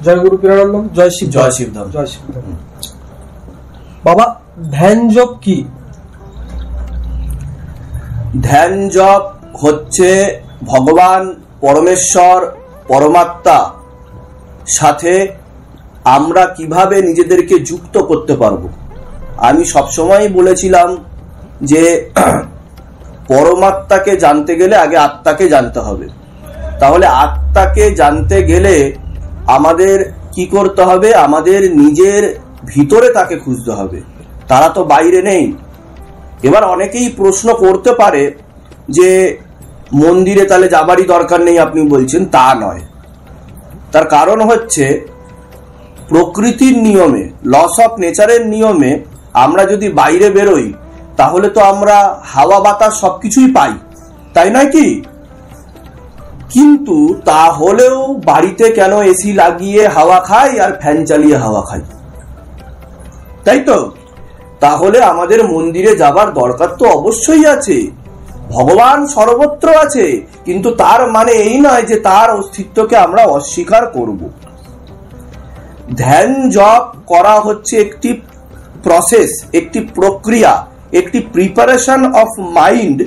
জয় গুরু প্রেরণানন্দম, জয় শিব, জয় শিবধাম, জয় শিবধাম। বাবা, ধ্যান জপ কি? ধ্যান জপ হচ্ছে ভগবান পরমেশ্বর পরমাত্মা সাথে আমরা কিভাবে নিজেদেরকে যুক্ত করতে পারবো। আমি সবসময় বলেছিলাম যে পরমাত্মাকে জানতে গেলে আগে আত্মাকে জানতে হবে। তাহলে আত্মাকে জানতে গেলে আমাদের কি করতে হবে? আমাদের নিজের ভিতরে তাকে খুঁজতে হবে, তারা তো বাইরে নেই। এবার অনেকেই প্রশ্ন করতে পারে যে মন্দিরে তাহলে যাবারই দরকার নেই আপনি বলছেন। তা নয়, তার কারণ হচ্ছে প্রকৃতির নিয়মে, লস অফ নেচারের নিয়মে আমরা যদি বাইরে বেরোই তাহলে তো আমরা হাওয়া বাতাস সবকিছুই পাই, তাই নয় কি? কিন্তু তাহলেও বাড়িতে কেন এসি লাগিয়ে হাওয়া খাই আর ফ্যান চালিয়ে হাওয়া খাই, তাই তো? তাহলে আমাদের মন্দিরে যাবার দরকার তো অবশ্যই আছে। ভগবান সর্বত্র আছে, কিন্তু তার মানে এই নয় যে তার অস্তিত্বকে আমরা অস্বীকার করব। ধ্যান জপ করা হচ্ছে একটি প্রসেস, একটি প্রক্রিয়া, একটি প্রিপারেশন অফ মাইন্ড।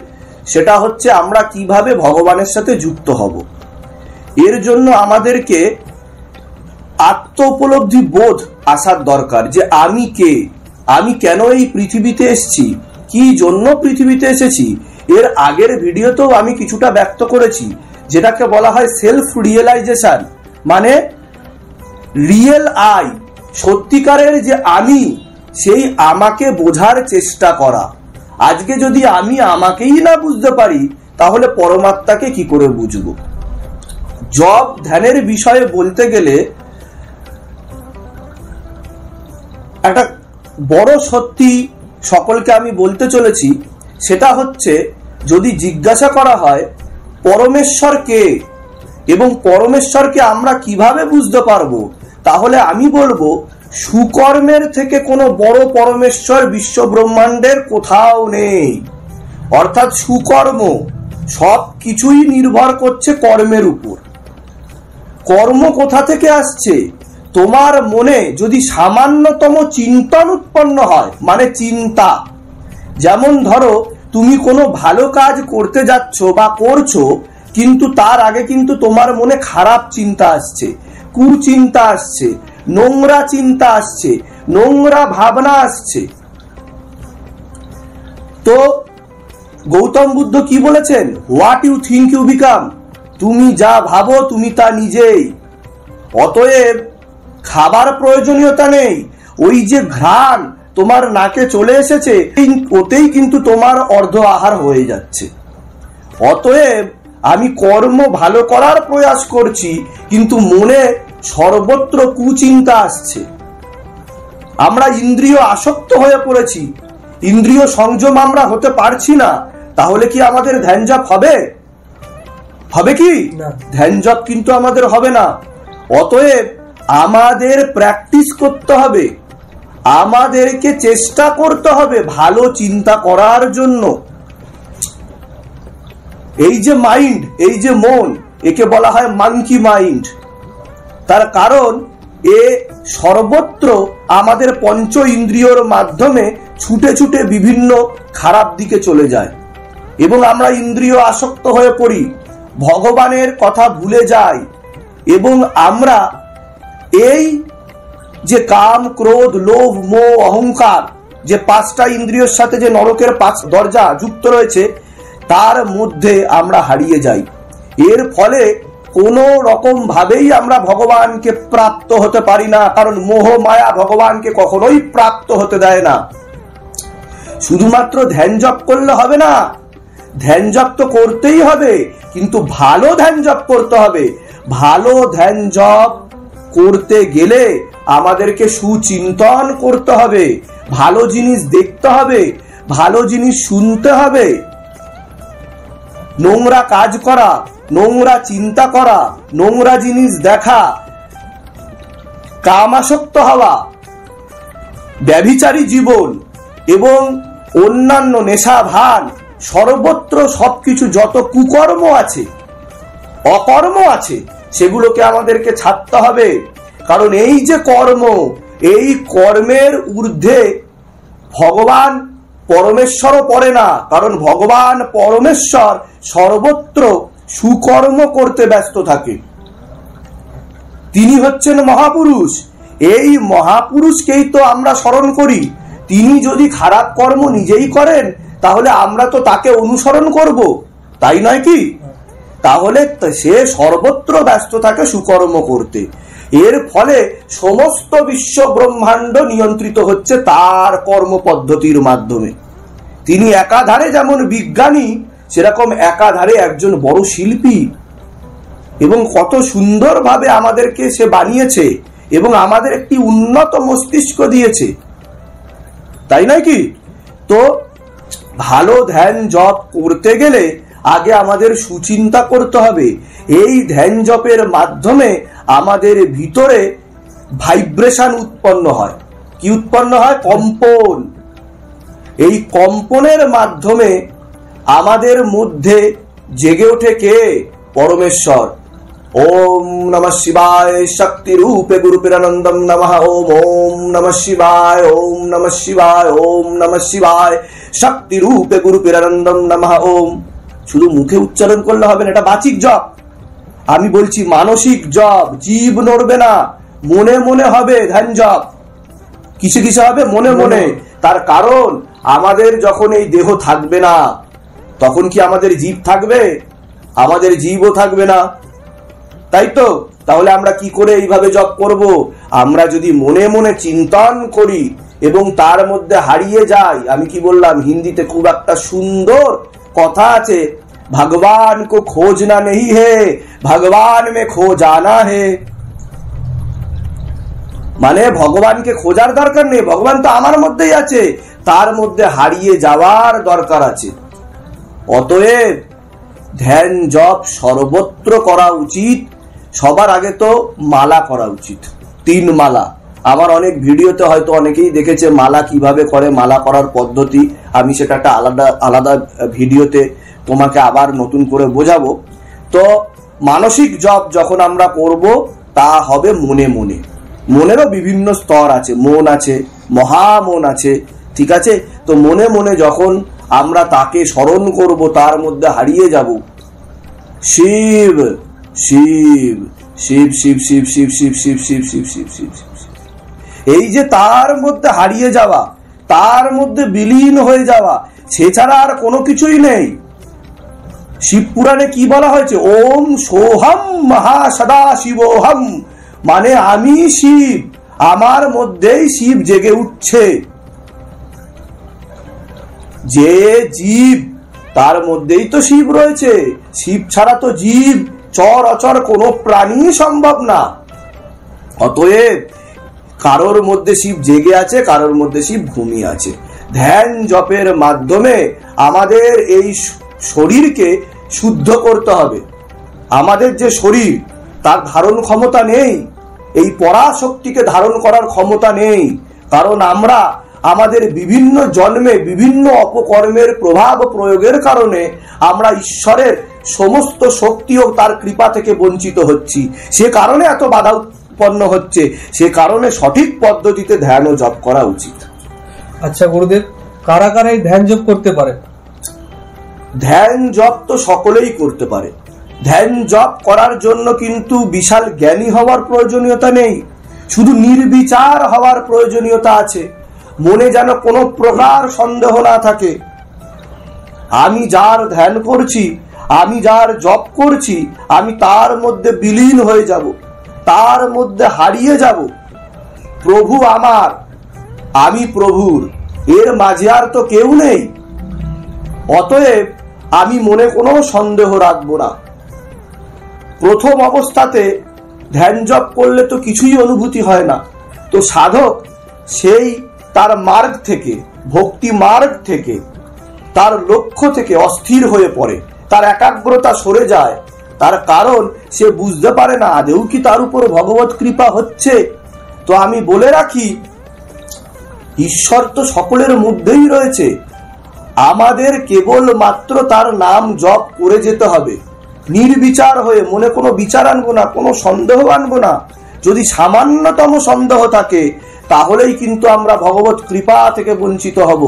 সেটা হচ্ছে আমরা কিভাবে ভগবানের সাথে যুক্ত হব। এর জন্য আমাদেরকে আত্ম উপলব্ধি বোধ আসার দরকার যে আমি কে, আমি কেন এই পৃথিবীতে এসেছি, কি জন্য পৃথিবীতে এসেছি। এর আগের ভিডিওতেও আমি কিছুটা ব্যক্ত করেছি, যেটাকে বলা হয় সেলফ রিয়েলাইজেশন, মানে রিয়েল আই, সত্যিকারের যে আমি, সেই আমাকে বোঝার চেষ্টা করা। আজকে যদি আমি আমাকেই না বুঝতে পারি তাহলে পরমাত্মাকে কি করে বুঝবো? জপ ধ্যানের বিষয়ে বলতে গেলে একটা বড় সত্যি সকলকে আমি বলতে চলেছি, সেটা হচ্ছে যদি জিজ্ঞাসা করা হয় পরমেশ্বর কে এবং পরমেশ্বরকে আমরা কিভাবে বুঝতে পারবো, তাহলে আমি বলবো সুকর্মের থেকে কোনো বড় পরমেশ্বর বিশ্ব ব্রহ্মাণ্ডের কোথাও নেই। অর্থাৎ সুকর্ম, সব কিছুই নির্ভর করছে কর্মের উপর। কর্ম কোথা থেকে আসছে? তোমার মনে যদি সামান্যতম চিন্তন উৎপন্ন হয়, মানে চিন্তা, যেমন ধরো তুমি কোনো ভালো কাজ করতে যাচ্ছ বা করছো, কিন্তু তার আগে কিন্তু তোমার মনে খারাপ চিন্তা আসছে, কুচিন্তা আসছে, নোংরা চিন্তা আসছে, নোংরা ভাবনা আসছে। তো গৌতম বুদ্ধ কি বলেছেন? What you think you become. তুমি যা ভাবো তুমি তা নিজেই। অতএব খাবার প্রয়োজনীয়তা নেই, ওই যে ঘ্রাণ তোমার নাকে চলে এসেছে ওতেই কিন্তু তোমার অর্ধ আহার হয়ে যাচ্ছে। অতএব আমি কর্ম ভালো করার প্রয়াস করছি, কিন্তু মনে সর্বত্র কুচিন্তা আসছে। আমরা ইন্দ্রিয় আসক্ত হয়ে পড়েছি, ইন্দ্রিয় সংযম আমরা হতে পারছি না। তাহলে কি আমাদের ধ্যান জপ হবে? হবে কি? ধ্যান জপ কিন্তু আমাদের হবে না। অতএব আমাদের প্র্যাকটিস করতে হবে, আমাদেরকে চেষ্টা করতে হবে ভালো চিন্তা করার জন্য। এই যে মাইন্ড, এই যে মন, একে বলা হয় মাঙ্কি মাইন্ড। তার কারণ এ সর্বত্র আমাদের পঞ্চ ইন্দ্রিয়র মাধ্যমে ছুটে ছুটে বিভিন্ন খারাপ দিকে চলে যায় এবং আমরা ইন্দ্রিয় আসক্ত হয়ে পড়ি, ভগবানের কথা ভুলে যাই এবং আমরা এই যে কাম, ক্রোধ, লোভ, মোহ, অহংকার, যে পাঁচটা ইন্দ্রিয়ের সাথে যে নরকের পাঁচ দরজা যুক্ত রয়েছে, তার মধ্যে আমরা হারিয়ে যাই। এর ফলে কোনো রকম ভাবেই আমরা ভগবানকে প্রাপ্ত হতে পারি না, কারণ মোহ মায়া ভগবানকে কখনোই প্রাপ্ত হতে দেয় না। শুধুমাত্র ধ্যান জপ করলে হবে না, ধ্যান জপ তো করতেই হবে, কিন্তু ভালো ধ্যান জপ করতে হবে। ভালো ধ্যান জপ করতে গেলে আমাদেরকে সুচিন্তন করতে হবে, ভালো জিনিস দেখতে হবে, ভালো জিনিস শুনতে হবে। নোংরা কাজ করা, নোংরা চিন্তা করা, নোংরা জিনিস দেখা, কামাসক্ত হওয়া, ব্যভিচারী জীবন এবং অন্যান্য নেশা ভান, সর্বত্র সবকিছু যত কুকর্ম আছে, অকর্ম আছে, সেগুলোকে আমাদেরকে ছাড়তে হবে কারণ এই যে কর্ম, এই কর্মের ঊর্ধ্বে ভগবান পরমেশ্বরও পড়ে না, কারণ ভগবান পরমেশ্বর সর্বত্র সুকর্ম করতে ব্যস্ত থাকে। তিনি হচ্ছেন মহাপুরুষ। এই মহাপুরুষকেই তো আমরা স্মরণ করি। তিনি যদি খারাপ কর্ম নিজেই করেন তাহলে আমরা তো তাকে অনুসরণ করব, তাই নয় কি? তাহলে সে সর্বত্র ব্যস্ত থাকে সুকর্ম করতে। এর ফলে সমস্ত বিশ্ব ব্রহ্মাণ্ড নিয়ন্ত্রিত হচ্ছে তার কর্ম পদ্ধতির মাধ্যমে। তিনি একাধারে যেমন বিজ্ঞানী, সেরকম একাধারে একজন বড় শিল্পী, এবং কত সুন্দরভাবে আমাদেরকে সে বানিয়েছে এবং আমাদের একটি উন্নত মস্তিষ্ক দিয়েছে, তাই নয় কি? তো ভালো ধ্যান জপ করতে গেলে আগে আমাদের সুচিন্তা করতে হবে। এই ধ্যান জপের মাধ্যমে আমাদের ভিতরে ভাইব্রেশন উৎপন্ন হয়। কি উৎপন্ন হয়? কম্পন। এই কম্পনের মাধ্যমে আমাদের মধ্যে জেগে ওঠে কে? পরমেশ্বর। ওম নমঃ শিবায় শক্তি রূপে গুরুপিরানন্দম নমঃ। ওম ওম নমঃ শিবায়, ওম নমঃ শিবায়, ওম নমঃ শিবায় শক্তি রূপে গুরুপিরানন্দম নমঃ। ওম শুধু মুখে উচ্চারণ করলে হবে না, এটা বাচিক জপ। আমি বলছি মানসিক জপ, জীব নড়বে না, মনে মনে হবে ধ্যান জপ। কিসে কিসে হবে? মনে মনে। তার কারণ আমাদের যখন এই দেহ থাকবে না, তখন কি আমাদের জীব থাকবে? আমাদের জীবও থাকবে না, তাই তো? তাহলে আমরা কি করে এইভাবে জপ করব? আমরা যদি মনে মনে চিন্তন করি এবং তার মধ্যে হারিয়ে যাই। আমি কি বললাম? হিন্দিতে খুব একটা সুন্দর কথা আছে, ভগবান কো খোঁজনা নেই হে, ভগবান মে খো জানা হে। মানে ভগবানকে খোঁজার দরকার নেই, ভগবান তো আমার মধ্যেই আছে, তার মধ্যে হারিয়ে যাওয়ার দরকার আছে। অতএব ধ্যান জপ সর্বত্র করা উচিত। সবার আগে তো মালা করা উচিত, 3 মালা। আমার অনেক ভিডিওতে হয়তো অনেকেই দেখেছে মালা কিভাবে করে, মালা করার পদ্ধতি। আমি সেটা একটা আলাদা ভিডিওতে তোমাকে আবার নতুন করে বোঝাবো। তো মানসিক জপ যখন আমরা করব তা হবে মনে মনে। মনেরও বিভিন্ন স্তর আছে, মন আছে, মহামন আছে, ঠিক আছে? তো মনে মনে যখন আমরা তাকে স্মরণ করব, তার মধ্যে হারিয়ে যাব। শিব শিব শিব শিব শিব শিব শিব শিব শিব শিব শিব শিব শিব। এই যে তার মধ্যে হারিয়ে যাওয়া, তার মধ্যে বিলীন হয়ে যাওয়া, সেছাড়া আর কোনো কিছুই নেই। শিব পুরাণে কি বলা হয়েছে? ওম সোহম মহা সদা শিবোহম, মানে আমি শিব, আমার মধ্যেই শিব জেগে উঠছে। যে জীব, তার মধ্যেই তো শিব রয়েছে। শিব ছাড়া তো জীব চর অচর কোনো প্রাণী সম্ভব না। অতএব কারোর মধ্যে শিব জেগে আছে, কারোর মধ্যে শিব ঘুমিয়ে আছে। ধ্যান জপের মাধ্যমে আমাদের এই শরীরকে শুদ্ধ করতে হবে। আমাদের যে শরীর, তার ধারণ ক্ষমতা নেই, এই পরাশক্তিকে ধারণ করার ক্ষমতা নেই। কারণ আমরা আমাদের বিভিন্ন জন্মে বিভিন্ন অপকর্মের প্রভাব প্রয়োগের কারণে আমরা ঈশ্বরের সমস্ত শক্তি ও তার কৃপা থেকে বঞ্চিত হচ্ছি। সে কারণে এত বাধা উৎপন্ন হচ্ছে। সে কারণে সঠিক পদ্ধতিতে ধ্যান ও জপ করা উচিত। আচ্ছা গুরুদেব, কারা কারা এই ধ্যান জপ করতে পারে? ধ্যান জপ তো সকলেই করতে পারে। ধ্যান জপ করার জন্য কিন্তু বিশাল জ্ঞানী হওয়ার প্রয়োজনীয়তা নেই, শুধু নির্বিচার হওয়ার প্রয়োজনীয়তা আছে। মনে যেন কোনো প্রকার সন্দেহ না থাকে। আমি যার ধ্যান করছি, আমি যার জপ করছি, আমি তার মধ্যে বিলীন হয়ে যাব, তার মধ্যে হারিয়ে যাব। প্রভু আমার, আমি প্রভুর, এর মাঝে আর তো কেউ নেই। অতএব আমি মনে কোনো সন্দেহ রাখবো না। প্রথম অবস্থাতে ধ্যান জপ করলে তো কিছুই অনুভূতি হয় না। তো সাধক সেই তার মার্গ থেকে, ভক্তি মার্গ থেকে, তার লক্ষ্য থেকে অস্থির হয়ে পড়ে, তার একাগ্রতা সরে যায়। তার কারণ সে বুঝতে পারে না আদেও কি তার উপর ভগবত কৃপা হচ্ছে। তো আমি বলে রাখি, ঈশ্বর তো সকলের মধ্যেই রয়েছে। আমাদের কেবল মাত্র তার নাম জপ করে যেতে হবে, নির্বিচার হয়ে। মনে কোনো বিচার আনবো না, কোনো সন্দেহ আনবো না। যদি সামান্যতম সন্দেহ থাকে তাহলেই কিন্তু আমরা ভগবত কৃপা থেকে বঞ্চিত হব।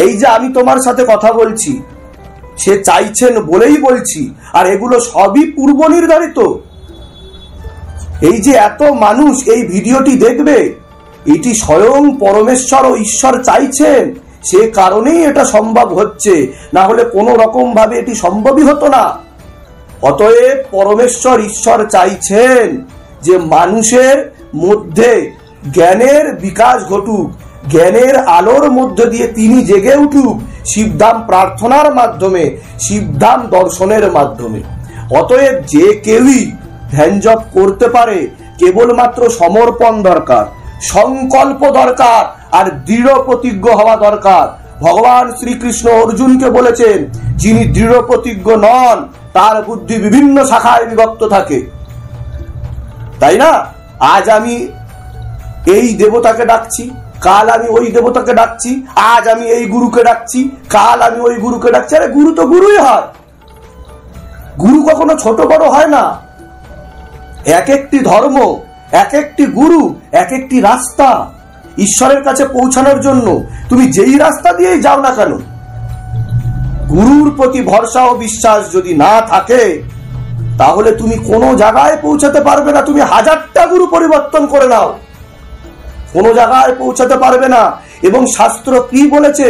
এই যে আমি তোমার সাথে কথা বলছি, সে চাইছেন বলেই বলছি, আর এগুলো সবই পূর্ব নির্ধারিত। এই যে এত মানুষ এই ভিডিওটি দেখবে, এটি স্বয়ং পরমেশ্বর ও ঈশ্বর চাইছেন, সে কারণেই এটা সম্ভব হচ্ছে, না হলে কোনো রকম ভাবে এটি সম্ভবই হতো না। অতএব পরমেশ্বর ঈশ্বর চাইছেন যে মানুষের মধ্যে জ্ঞানের বিকাশ ঘটুক, জ্ঞানের আলোর মধ্য দিয়ে তিনি জেগে উঠুক শিবধাম প্রার্থনার মাধ্যমে, শিবধাম দর্শনের মাধ্যমে। অতএব যে কেউই ধ্যান জপ করতে পারে, কেবলমাত্র সমর্পণ দরকার, সংকল্প দরকার, আর দৃঢ় প্রতিজ্ঞ হওয়া দরকার। ভগবান শ্রীকৃষ্ণ অর্জুনকে বলেছেন, যিনি দৃঢ় প্রতিজ্ঞ নন তার বুদ্ধি বিভিন্ন শাখায় বিভক্ত থাকে। তাই না? আজ আমি এই দেবতাকে ডাকছি, কাল আমি ওই দেবতাকে ডাকছি, আজ আমি এই গুরুকে ডাকছি, কাল আমি ওই গুরুকে ডাকছি। আরে গুরু তো গুরুই হয়, গুরু কখনো ছোট বড় হয় না। এক একটি ধর্ম, এক একটি গুরু, এক একটি রাস্তা ঈশ্বরের কাছে পৌঁছানোর জন্য। তুমি যেই রাস্তা দিয়েই যাও না কেন, গুরুর প্রতি ভরসা ও বিশ্বাস যদি না থাকে তাহলে তুমি কোনো জায়গায় পৌঁছাতে পারবে না। তুমি হাজারটা গুরু পরিবর্তন করে নাও, কোনো জায়গায় পৌঁছাতে পারবে না। এবং শাস্ত্র কি বলেছে,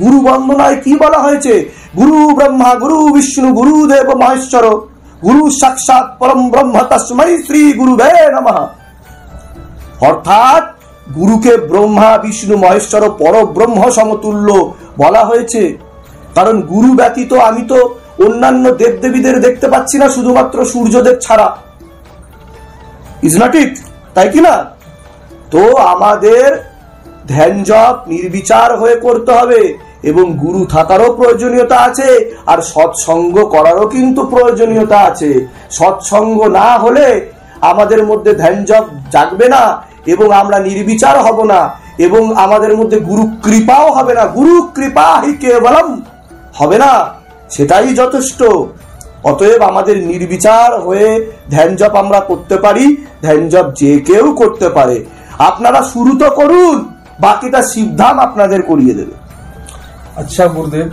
গুরু বন্দনায় কি বলা হয়েছে? গুরু ব্রহ্মা গুরু বিষ্ণু গুরুদেব মহেশ্বর গুরু সাক্ষাৎ পরম ব্রহ্ম তস্मै শ্রী গুরুবে নমঃ। অর্থাৎ গুরুকে ব্রহ্মা বিষ্ণু মহেশ্বর পরব্রহ্ম সমতুল্য বলা হয়েছে। কারণ গুরু ব্যতীত আমি তো অন্যান্য দেবদেবীদের দেখতে পাচ্ছি না, শুধুমাত্র সূর্যদেব ছাড়া। ইজ নট ইট? তাই কি না? তো আমাদের ধ্যান জপ নির্বিচার হয়ে করতে হবে, এবং গুরু থাকারও প্রয়োজনীয়তা আছে, আর সৎসঙ্গ করারও কিন্তু প্রয়োজনীয়তা আছে। সৎসঙ্গ না হলে আমাদের মধ্যে ধ্যান জপ জাগবে না, এবং আমরা নির্বিচার হব না, এবং আমাদের মধ্যে গুরু কৃপাও হবে না। গুরু কৃপা হি কেবলম হবে না, সেটাই যথেষ্ট। অতএব আমাদের নির্বিচার হয়ে ধ্যান জপ আমরা করতে পারি। ধ্যান জপ যে কেউ করতে পারে। আপনারা শুরু তো করুন, বাকিটা শিবধাম আপনাদের করিয়ে দেবে। আচ্ছা গুরুদেব,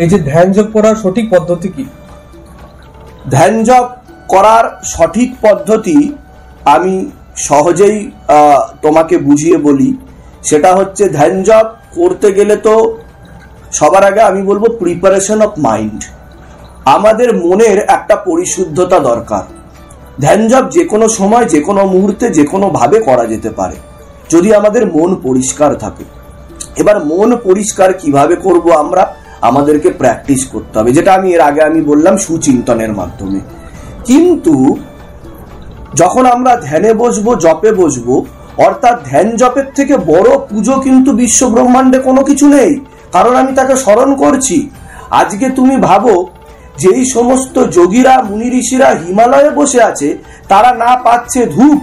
এই যে ধ্যান জপ করার সঠিক পদ্ধতি কি? ধ্যান জপ করার সঠিক পদ্ধতি আমি সহজেই তোমাকে বুঝিয়ে বলি। সেটা হচ্ছে, ধ্যান জপ করতে গেলে তো সবার আগে আমি বলবো প্রিপারেশন অফ মাইন্ড। আমাদের মনের একটা পরিশুদ্ধতা দরকার। ধ্যান জপ যে কোনো সময়, যে কোনো মুহূর্তে, যে কোনো ভাবে করা যেতে পারে, যদি আমাদের মন পরিষ্কার থাকে। এবার মন পরিষ্কার কিভাবে করব আমরা? আমাদেরকে প্র্যাকটিস করতে হবে, যেটা আমি এর আগে বললাম, সুচিন্তনের মাধ্যমে। কিন্তু যখন আমরা ধ্যানে বসবো, জপে বসবো, অর্থাৎ ধ্যান জপের থেকে বড় পুজো কিন্তু বিশ্ব ব্রহ্মাণ্ডে কোনো কিছু নেই, কারণ আমি তাকে স্মরণ করছি। আজকে তুমি ভাবো, যেই সমস্ত যোগীরা মুনি ঋষিরা হিমালয়ে বসে আছে, তারা না পাচ্ছে ধূপ,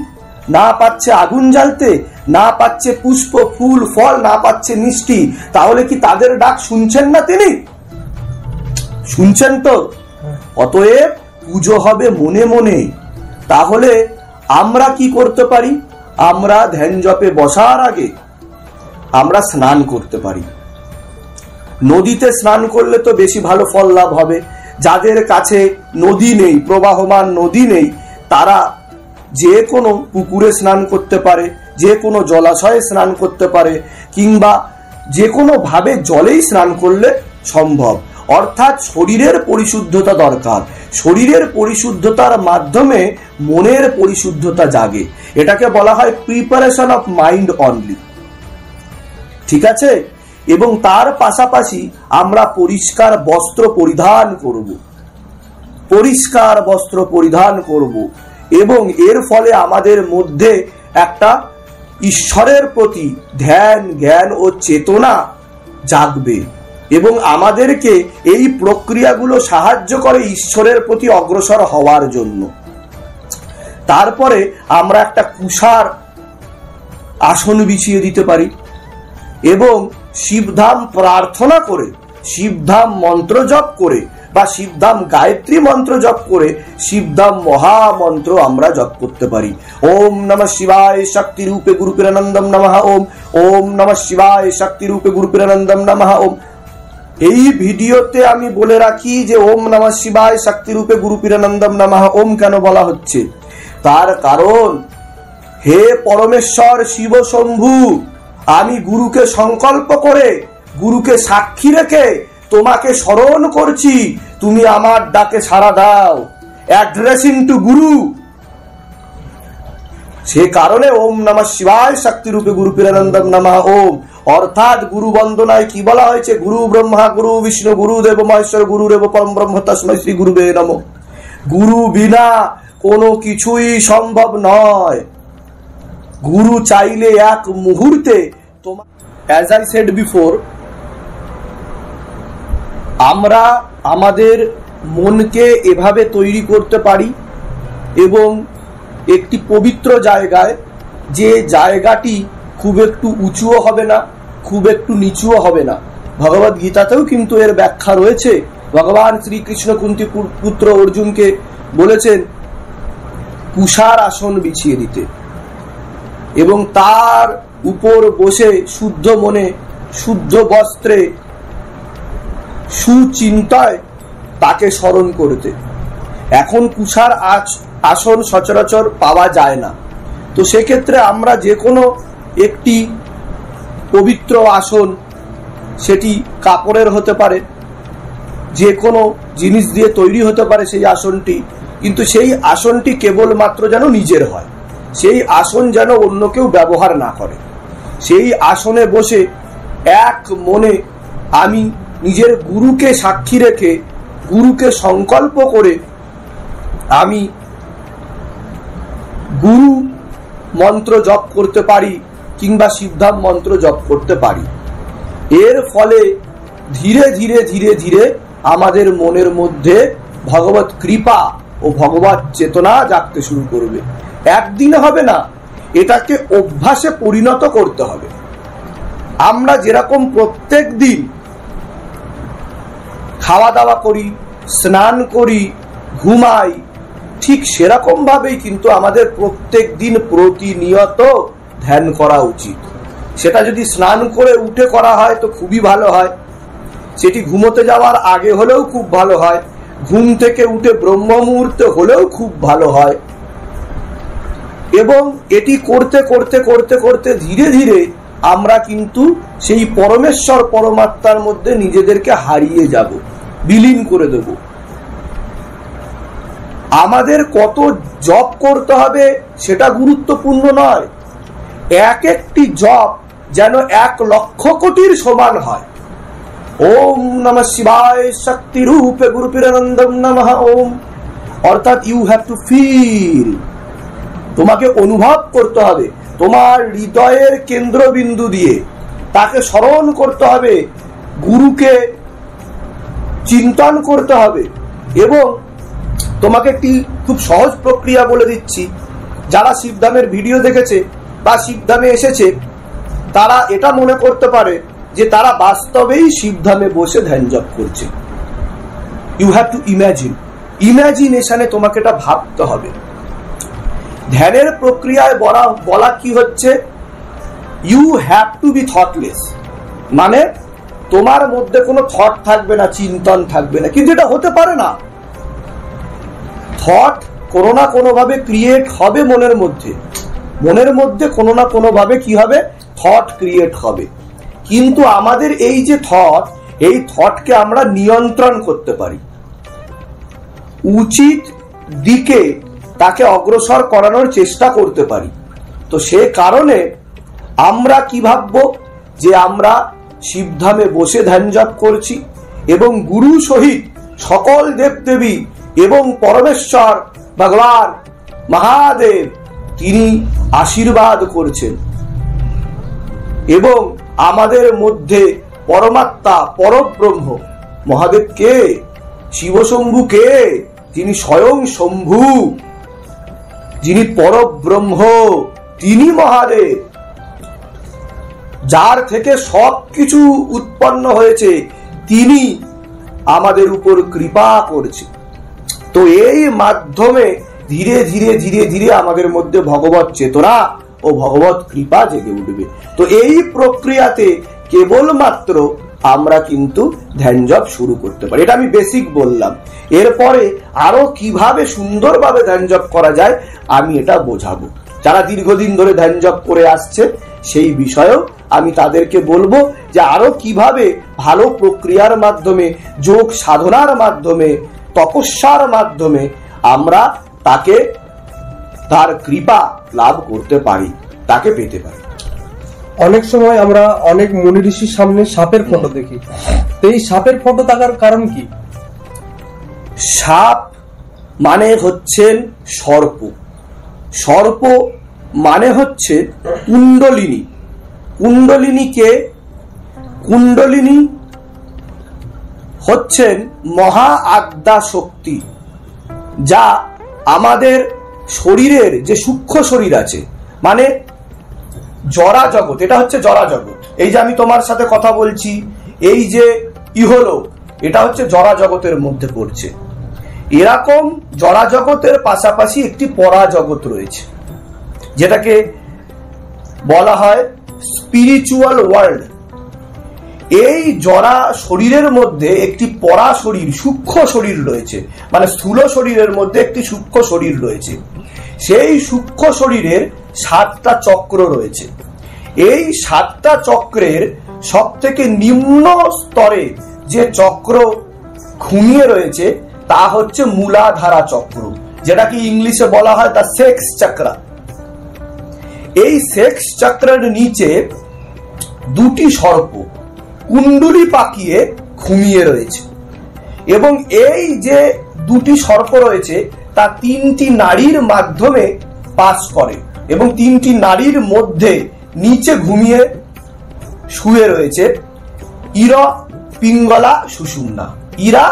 না পাচ্ছে আগুন জ্বালতে, না পাচ্ছে পুষ্প ফুল ফল, না পাচ্ছে মিষ্টি, তাহলে কি তাদের ডাক শুনছেন না? তিনি শুনছেন তো। অতএব পুজো হবে মনে মনে। তাহলে আমরা কি করতে পারি? আমরা ধ্যান জপে বসার আগে আমরা স্নান করতে পারি। নদীতে স্নান করলে তো বেশি ভালো ফল লাভ হবে। যাদের কাছে নদী নেই, প্রবাহমান নদী নেই, তারা যে কোনো পুকুরে স্নান করতে পারে, যে কোনো জলাশয়ে স্নান করতে পারে, কিংবা যে কোনো ভাবে জলেই স্নান করলে সম্ভব। অর্থাৎ শরীরের পরিশুদ্ধতা দরকার। শরীরের পরিশুদ্ধতার মাধ্যমে মনের পরিশুদ্ধতা জাগে। এটাকে বলা হয় প্রিপারেশন অফ মাইন্ড অনলি। ঠিক আছে? এবং তার পাশাপাশি আমরা পরিষ্কার বস্ত্র পরিধান করব, পরিষ্কার বস্ত্র পরিধান করব, এবং এর ফলে আমাদের মধ্যে একটা ঈশ্বরের প্রতি ধ্যান, জ্ঞান ও চেতনা জাগবে, এবং আমাদেরকে এই প্রক্রিয়াগুলো সাহায্য করে ঈশ্বরের প্রতি অগ্রসর হওয়ার জন্য। তারপরে আমরা একটা কুষার আসন বিছিয়ে দিতে পারি, এবং শিবধাম প্রার্থনা করে, শিবধাম মন্ত্র জপ করে বা শিবধাম গায়ত্রী মন্ত্র জপ করে শিবধাম মহামন্ত্র আমরা জপ করতে পারি। ওম নমঃ শিবায় শক্তি রূপে গুরুপিরানন্দম নমঃ ওম। ওম নমঃ শিবায় শক্তি রূপে গুরুপিরানন্দম নমঃ ওম। এই ভিডিওতে আমি বলে রাখি যে ওম নমঃ শিবায় শক্তি রূপে গুরুপিরানন্দম নমঃ ওম কেন বলা হচ্ছে, তার কারণ হে পরমেশ্বর শিব শম্ভু, আমি গুরুকে সংকল্প করে, গুরুকে সাক্ষী রেখে তোমাকে স্মরণ করছি, তুমি আমার ডাকে সাড়া দাও, অ্যাড্রেসিং টু গুরু। সে কারণে ওম নমঃ শিবায় শক্তি রূপে গুরুপিরানন্দম নমঃ ওম। অর্থাৎ গুরু বন্দনায় কি বলা হয়েছে? গুরু ব্রহ্মা গুরু বিষ্ণু গুরু দেব মহেশ্বর গুরু রেব পরম ব্রহ্ম তস্मै শ্রী গুরুবে নমঃ। গুরু বিনা কোনো কিছুই সম্ভব নয়। গুরু চাইলে এক মুহূর্তে তোমার, অ্যাজ আই সেড বিফোর, আমরা আমাদের মনকে এভাবে তৈরি করতে পারি এবং একটি পবিত্র জায়গায়, যে জায়গাটি খুব একটু উঁচুও হবে না, খুব একটু নিচুও হবে না। ভগবদ গীতাতেও কিন্তু এর ব্যাখ্যা রয়েছে। ভগবান শ্রীকৃষ্ণ কুন্তী পুত্র অর্জুনকে বলেছেন কুশার আসন বিছিয়ে দিতে এবং তার উপর বসে শুদ্ধ মনে, শুদ্ধ বস্ত্রে, সুচিন্তায় তাকে স্মরণ করতে। এখন কুশার আসন সচরাচর পাওয়া যায় না, তো সেক্ষেত্রে আমরা যে কোনো একটি পবিত্র আসন, সেটি কাপড়ের হতে পারে, যে কোনো জিনিস দিয়ে তৈরি হতে পারে সেই আসনটি, কিন্তু সেই আসনটি কেবলমাত্র যেন নিজের হয়, সেই আসন যেন অন্য কেউ ব্যবহার না করে। সেই আসনে বসে এক মনে আমি নিজের গুরুকে সাক্ষী রেখে, গুরুকে সংকল্প করে আমি গুরু মন্ত্র জপ করতে পারি কিংবা শিবধাম মন্ত্র জপ করতে পারি। এর ফলে ধীরে ধীরে ধীরে ধীরে আমাদের মনের মধ্যে ভগবত কৃপা ও ভগবত চেতনা জাগতে শুরু করবে। একদিনে হবে না, এটাকে অভ্যাসে পরিণত করতে হবে। আমরা যেরকম প্রত্যেক দিন খাওয়া দাওয়া করি, স্নান করি, ঘুমাই, ঠিক সেরকম ভাবেই কিন্তু আমাদের প্রত্যেক দিন প্রতিনিয়ত ধ্যান করা উচিত। সেটা যদি স্নান করে উঠে করা হয় তো খুবই ভালো হয়, সেটি ঘুমোতে যাওয়ার আগে হলেও খুব ভালো হয়, ঘুম থেকে উঠে ব্রহ্ম মুহূর্তে হলেও খুব ভালো হয়। এবং এটি করতে করতে করতে করতে ধীরে ধীরে আমরা কিন্তু সেই পরমেশ্বর পরমাত্মার মধ্যে নিজেদেরকে হারিয়ে যাব, বিলীন করে দেব। আমাদের কত জপ করতে হবে সেটা গুরুত্বপূর্ণ নয়, এক একটি জপ যেন 1,00,000 কোটির সমান হয়। ওম নমঃ শিবায় শক্তি রূপে গুরুপিরানন্দম নমঃ ওম। অর্থাৎ ইউ হ্যাভ টু ফিল, তোমাকে অনুভব করতে হবে, তোমার হৃদয়ের কেন্দ্রবিন্দু দিয়ে তাকে স্মরণ করতে হবে, গুরুকে চিন্তন করতে হবে। এবং তোমাকে একটি খুব সহজ প্রক্রিয়া বলে দিচ্ছি, যারা শিবধামের ভিডিও দেখেছে বা শিবধামে এসেছে তারা এটা মনে করতে পারে যে তারা বাস্তবেই শিবধামে বসে ধ্যান জপ করছে। ইউ হ্যাভ টু ইম্যাজিন, ইম্যাজিনেশনে তোমাকে এটা ভাবতে হবে। ধ্যানের প্রক্রিয়ায় বলা কি হচ্ছে, you have to be thoughtless, মানে তোমার মধ্যে কোনো থট থাকবে না, চিন্তন থাকবে না। কিন্তু এটা হতে পারে না, থট কোনো না কোনো ভাবে ক্রিয়েট হবে মনের মধ্যে, মনের মধ্যে কোনো না কোনো ভাবে কি হবে, থট ক্রিয়েট হবে। কিন্তু আমাদের এই যে থট, এই থটকে আমরা নিয়ন্ত্রণ করতে পারি, উচিত দিকে তাকে অগ্রসর করানোর চেষ্টা করতে পারি। তো সে কারণে আমরা কি ভাববো যে আমরা শিবধামে বসে ধ্যান জপ করছি এবং গুরু সহিত সকল দেবদেবী এবং পরমেশ্বর ভগবান মহাদেব তিনি আশীর্বাদ করছেন এবং আমাদের মধ্যে পরমাত্মা পরব্রহ্ম মহাদেব কে, শিবশম্ভু কে? তিনি স্বয়ং শম্ভু, যিনি পরব্রহ্ম, তিনি মহাদেব, যার থেকে সবকিছু উৎপন্ন হয়েছে, তিনি আমাদের উপর কৃপা করছে। তো এই মাধ্যমে ধীরে ধীরে ধীরে ধীরে আমাদের মধ্যে ভগবত চেতনা ও ভগবত কৃপা জেগে উঠবে। তো এই প্রক্রিয়াতে কেবলমাত্র আমরা কিন্তু ধ্যান জপ শুরু করতে পারি। এটা আমি বেসিক বললাম। এরপরে আরো কিভাবে সুন্দরভাবে ধ্যান জপ করা যায় আমি এটা বোঝাবো। যারা দীর্ঘদিন ধরে ধ্যান জপ করে আসছে সেই বিষয়েও আমি তাদেরকে বলবো যে আরো কিভাবে ভালো প্রক্রিয়ার মাধ্যমে, যোগ সাধনার মাধ্যমে, তপস্যার মাধ্যমে আমরা তাকে তার কৃপা লাভ করতে পারি, তাকে পেতে পারি। অনেক সময় আমরা অনেক মুনি ঋষির সামনে সাপের ফটো দেখি, তো এই সাপের ফটো থাকার কারণ কি? সাপ মানে হচ্ছেন সর্প, সর্প মানে হচ্ছে কুণ্ডলিনী। কুণ্ডলিনীকে, কুণ্ডলিনী হচ্ছেন মহা আদ্যা শক্তি, যা আমাদের শরীরের যে সূক্ষ্ম শরীর আছে, মানে জরা জগৎ, এটা হচ্ছে জরা জগৎ। এই যে আমি তোমার সাথে কথা বলছি, এই যে ইহলোক, এটা হচ্ছে জরা জগতের মধ্যে পড়ছে। এরকম জরা জগতের পাশাপাশি একটি পরা জগৎ রয়েছে, যেটাকে বলা হয় স্পিরিচুয়াল ওয়ার্ল্ড। এই জরা শরীরের মধ্যে একটি পরা শরীর, সূক্ষ্ম শরীর রয়েছে, মানে স্থূল শরীরের মধ্যে একটি সূক্ষ্ম শরীর রয়েছে। সেই সূক্ষ্ম শরীরের 7টা চক্র রয়েছে। এই 7টা চক্রের সব থেকে নিম্ন স্তরে যে চক্র ঘুমিয়ে রয়েছে তা হচ্ছে মূলাধারা চক্র, যেটাকে ইংলিশে বলা হয় দ্য সেক্স চক্র। এই সেক্স চক্রের নিচে দুটি সর্প কুণ্ডলী পাকিয়ে ঘুমিয়ে রয়েছে, এবং এই যে দুটি সর্প রয়েছে তা 3টি নাড়ির মাধ্যমে পাস করে, এবং 3টি নাড়ির মধ্যে নিচে ঘুমিয়ে শুয়ে রয়েছে ইরা, পিঙ্গলা, সুষুম্না। ইরা,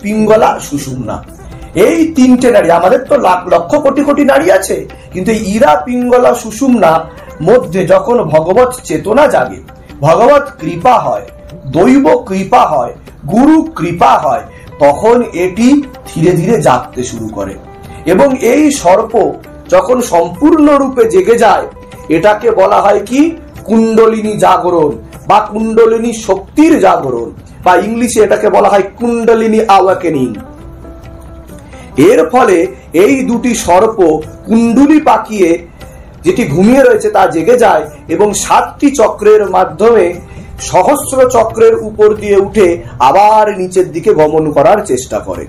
পিঙ্গলা, সুষুম্না, এই 3টে নাড়ি। আমাদের তো লাখ লক্ষ কোটি কোটি নাড়ি আছে, কিন্তু ইরা, পিঙ্গলা, সুষুম্না মধ্যে যখন ভগবত চেতনা জাগে, ভগবত কৃপা হয়, দৈব কৃপা হয়, গুরু কৃপা হয়, তখন এটি ধীরে ধীরে জাগতে শুরু করে। এবং এই সর্প যখন সম্পূর্ণরূপে জেগে যায়, এটাকে বলা হয় কি কুণ্ডলিনী জাগরণ বা কুণ্ডলিনী শক্তির জাগরণ, বা ইংলিশে এটাকে বলা হয় কুণ্ডলিনী অ্যাওয়াকেনিং। এর ফলে এই দুটি সর্প কুণ্ডলী পাকিয়ে যেটি ঘুমিয়ে রয়েছে তা জেগে যায়, এবং 7টি চক্রের মাধ্যমে সহস্র চক্রের উপর দিয়ে উঠে আবার নিচের দিকে গমন করার চেষ্টা করে।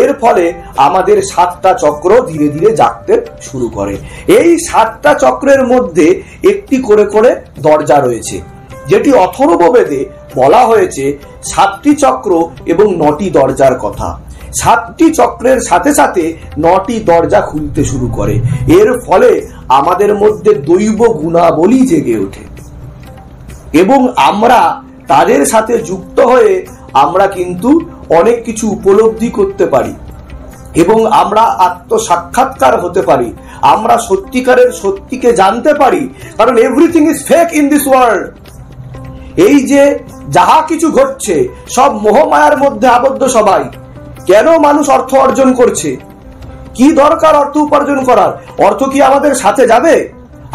এর ফলে আমাদের 7টা চক্র ধীরে ধীরে জাগতে শুরু করে। এই 7টা চক্রের মধ্যে একটি করে করে দরজা রয়েছে, যেটি অথর্ববেদে বলা হয়েছে 7টি চক্র এবং 9টি দরজার কথা। 7টি চক্রের সাথে সাথে 9টি দরজা খুলতে শুরু করে। এর ফলে আমাদের মধ্যে দৈব গুণাবলী জেগে ওঠে, এবং আমরা তাদের সাথে যুক্ত হয়ে আমরা কিন্তু অনেক কিছু উপলব্ধি করতে পারি, এবং আমরা আত্মসাক্ষাৎকার হতে পারি। আমরা সত্যিকারের সত্যিকে জানতে পারি, কারণ everything is fake in this world. এই যে যাহা কিছু ঘটছে সব মোহমায়ার মধ্যে আবদ্ধ সবাই। কেন মানুষ অর্থ অর্জন করছে? কি দরকার অর্থ উপার্জন করার? অর্থ কি আমাদের সাথে যাবে?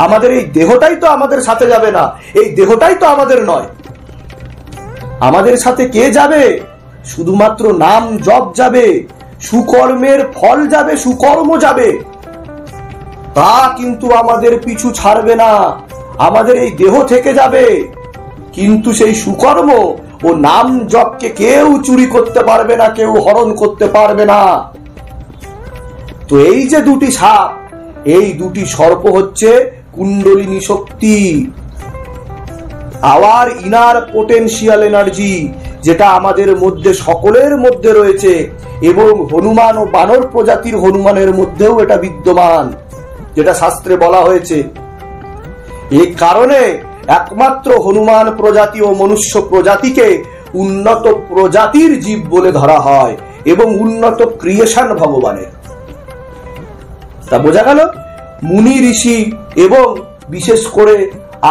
আমাদের এই দেহটাই তো আমাদের সাথে যাবে না, এই দেহটাই তো আমাদের নয়। আমাদের সাথে কে যাবে? শুধুমাত্র নাম জপ যাবে, সুকর্মের ফল যাবে, সুকর্ম যাবে। তা কিন্তু আমাদের পিছু ছাড়বে না, আমাদের এই দেহ থেকে যাবে, কিন্তু সেই সুকর্ম ও নাম জপকে কেউ চুরি করতে পারবে না, কেউ হরণ করতে পারবে না। তো এই যে দুটি সাপ, এই দুটি সর্প হচ্ছে কুণ্ডলিনী শক্তি, আওয়ার ইনার পোটেনশিয়াল এনার্জি, যেটা আমাদের মধ্যে সকলের মধ্যে রয়েছে, এবং হনুমান ও বানর প্রজাতির হনুমানের মধ্যেও এটা বিদ্যমান, যেটা শাস্ত্রে বলা হয়েছে। এই কারণে একমাত্র হনুমান প্রজাতি ও মনুষ্য প্রজাতিকে উন্নত প্রজাতির জীব বলে ধরা হয়, এবং উন্নত ক্রিয়েশন ভগবানের। তা বোঝা গেল, মুনি ঋষি এবং বিশেষ করে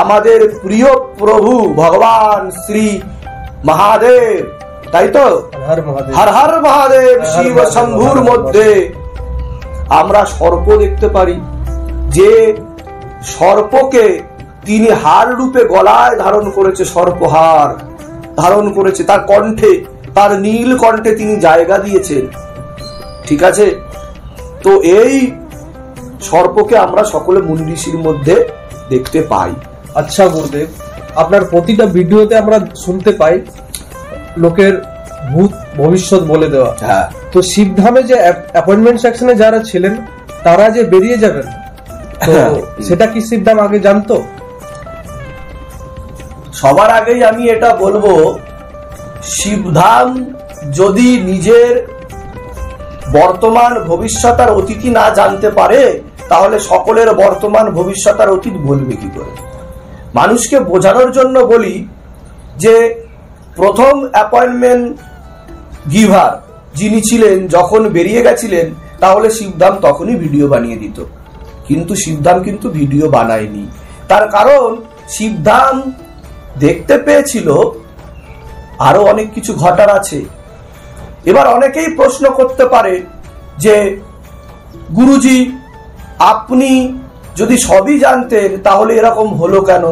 আমাদের প্রিয় প্রভু ভগবান শ্রী মহাদেব তাই তো? হর মহাদেব, হর হর মহাদেব, শিব শম্ভুর মধ্যে আমরা সর্প দেখতে পারি, যে সর্পকে তিনি হার রূপে গলায় ধারণ করেছে, সর্পহার ধারণ করেছে, তার কণ্ঠে, তার নীল কণ্ঠে তিনি জায়গা দিয়েছেন। ঠিক আছে, তো এই সর্পকে আমরা সকলে মুনি ঋষির মধ্যে দেখতে পাই। আচ্ছা গুরুদেব, আপনার প্রতিটা ভিডিওতে আমরা শুনতে পাই লোকের ভূত ভবিষ্যৎ বলে দেওয়া। হ্যাঁ, তো শিবধামে যে অ্যাপয়েন্টমেন্ট সেকশনে যারা ছিলেন তারা যে বেরিয়ে যাবেন, তো সেটা কি শিবধাম আগে জানতো? সবার আগেই আমি এটা বলবো, শিবধাম যদি নিজের বর্তমান ভবিষ্যৎ আর অতীত না জানতে পারে, তাহলে সকলের বর্তমান ভবিষ্যৎ আর অতীত বলবে কি করে? মানুষকে বোঝানোর জন্য বলি যে প্রথম অ্যাপয়েন্টমেন্ট গিভার যিনি ছিলেন, যখন বেরিয়ে গেছিলেন, তাহলে শিবধাম তখনই ভিডিও বানিয়ে দিত, কিন্তু শিবধাম কিন্তু ভিডিও বানায়নি। তার কারণ শিবধাম দেখতে পেয়েছিল আরো অনেক কিছু ঘটার আছে। এবার অনেকেই প্রশ্ন করতে পারে যে গুরুজি, আপনি যদি সবই জানতেন তাহলে এরকম হলো কেন?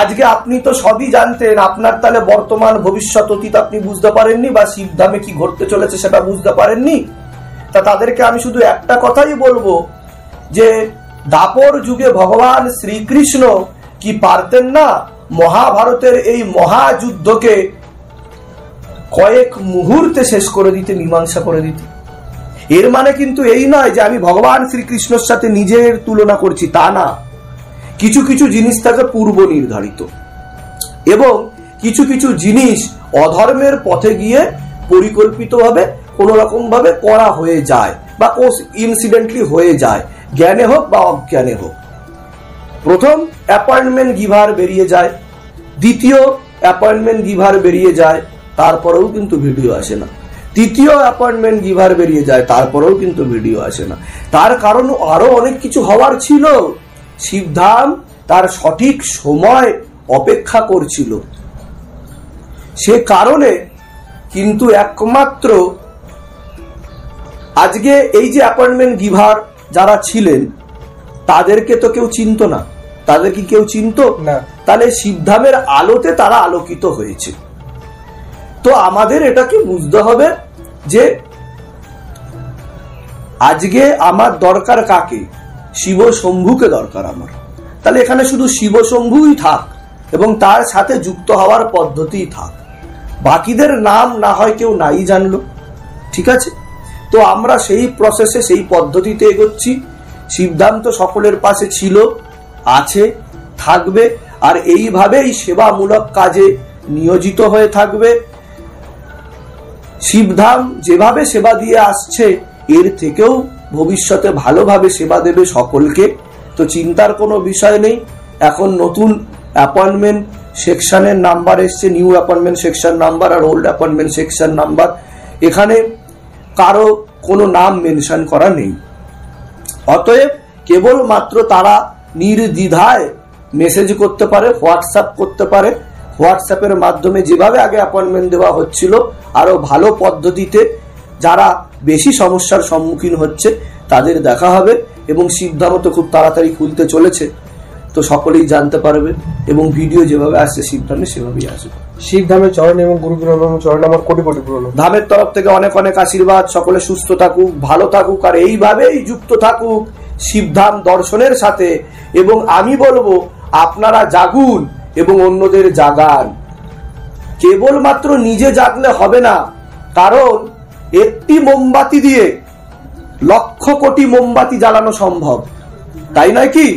আজকে আপনি তো সবই জানতেন, আপনার তাহলে বর্তমান ভবিষ্যৎ অতীত আপনি বুঝতে পারেননি, বা শিবধামে কি ঘটতে চলেছে সেটা বুঝতে পারেননি? তা তাদেরকে আমি শুধু একটা কথাই বলবো যে দাপর যুগে ভগবান শ্রীকৃষ্ণ কি পারতেন না মহাভারতের এই মহাযুদ্ধকে কয়েক মুহূর্তে শেষ করে দিতে, মীমাংসা করে দিতে? এর মানে কিন্তু এই নয় যে আমি ভগবান শ্রীকৃষ্ণের সাথে নিজের তুলনা করছি, তা না। কিছু কিছু জিনিস থাকে পূর্ব নির্ধারিত, এবং কিছু কিছু জিনিস অধর্মের পথে গিয়ে পরিকল্পিতভাবে কোন রকম ভাবে করা হয়ে যায়, বা ইনসিডেন্টলি হয়ে যায়, জ্ঞানে হোক বা অজ্ঞানে হোক। প্রথম অ্যাপয়েন্টমেন্ট গিভার বেরিয়ে যায়, দ্বিতীয় অ্যাপয়েন্টমেন্ট গিভার বেরিয়ে যায়, তারপরেও কিন্তু ভিডিও আসে না। তৃতীয় অ্যাপয়েন্টমেন্ট গিভার বেরিয়ে যায়, তারপরেও কিন্তু ভিডিও আসে না। তার কারণ আরো অনেক কিছু হওয়ার ছিল। শিবধাম তার সঠিক সময় অপেক্ষা করছিল, সে কারণে কিন্তু একমাত্র আজকে এই যে অ্যাপয়েন্টমেন্ট গিভার যারা ছিলেন তাদেরকে তো কেউ চিনত না। তাদের কি কেউ চিনত না? তাহলে শিবধামের আলোতে তারা আলোকিত হয়েছে। তো আমাদের এটাকে বুঝতে হবে যে আজকে আমার দরকার কাকে? শিব শম্ভুকে দরকার আমার। তাহলে এখানে শুধু শিব শম্ভুই থাক এবং তার সাথে যুক্ত হওয়ার পদ্ধতি থাক, বাকিদের নাম না হয় কেউ নাই জানলো। ঠিক আছে, তো আমরা সেই প্রসেসে, সেই পদ্ধতিতে এগোচ্ছি। শিবধাম তো সকলের পাশে ছিল, আছে, থাকবে, আর এইভাবেই সেবামূলক কাজে নিয়োজিত হয়ে থাকবে। শিবধাম যেভাবে সেবা দিয়ে আসছে, এর থেকেও ভবিষ্যতে ভালোভাবে সেবা দেবে সকলকে। তো চিন্তার কোনো বিষয় নেই। এখন নতুন অ্যাপয়েন্টমেন্ট সেকশনের নাম্বার এসছে, নিউ অ্যাপয়েন্টমেন্ট সেকশন নাম্বার আর ওল্ড অ্যাপয়েন্টমেন্ট সেকশন নাম্বার। এখানে কারো কোনো নাম মেনশন করা নেই। অতএব কেবলমাত্র তারা নির্দ্বিধায় মেসেজ করতে পারে, হোয়াটসঅ্যাপ করতে পারে। হোয়াটসঅ্যাপের মাধ্যমে যেভাবে আগে অ্যাপয়েন্টমেন্ট দেওয়া হচ্ছিল, আরো ভালো পদ্ধতিতে যারা বেশি সমস্যার সম্মুখীন হচ্ছে তাদের দেখা হবে। এবং শিবধামও তো খুব তাড়াতাড়ি খুলতে চলেছে, তো সকলেই জানতে পারবে। এবং ভিডিও যেভাবে আসছে শিবধামে সেভাবেই আসবে। শিবধামের চরণ এবং গুরুগুরু চরণ আমার কোটি কোটি প্রণাম। ধামের তরফ থেকে অনেক অনেক আশীর্বাদ। সকলে সুস্থ থাকুক, ভালো থাকুক, আর এইভাবেই যুক্ত থাকুক শিবধাম দর্শনের সাথে। এবং আমি বলবো আপনারা জাগুন এবং অন্যদের জাগান। কেবলমাত্র নিজে জাগলে হবে না, কারণ একটি মোমবাতি দিয়ে লক্ষ কোটি মোমবাতি জ্বালানো সম্ভব, তাই নয় কি?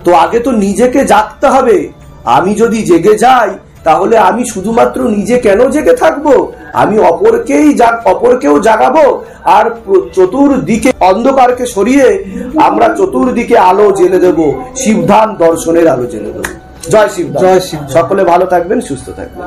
তো আগে তো নিজেকে জাগতে হবে। আমি যদি জেগে যাই, তাহলে আমি শুধুমাত্র নিজে কেন জেগে থাকবো? আমি অপরকেও জাগাবো, আর চতুর্দিকে অন্ধকারকে সরিয়ে আমরা চতুর্দিকে আলো জেলে দেব, শিবধাম দর্শনের আলো জেলে দেবো। জয় শিব, জয় শিব। সকলে ভালো থাকবেন, সুস্থ থাকবেন।